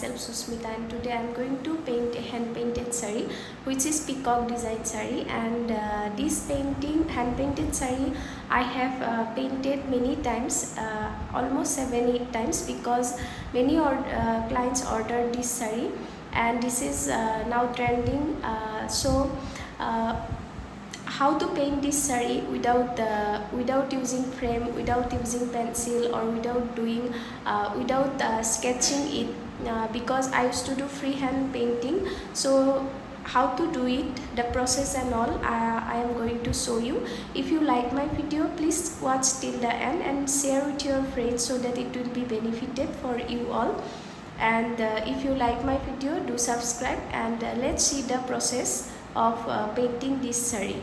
myself Susmita, and today I am going to paint a hand painted saree, which is peacock design saree. And this hand painted saree, I have painted many times, almost 7-8 times, because many clients ordered this saree, and this is now trending. How to paint this saree without using frame, without using pencil, or without sketching it, because I used to do freehand painting. So how to do it, the process and all, I am going to show you. If you like my video, please watch till the end and share with your friends so that it will be benefited for you all. And if you like my video, do subscribe, and let's see the process of painting this saree.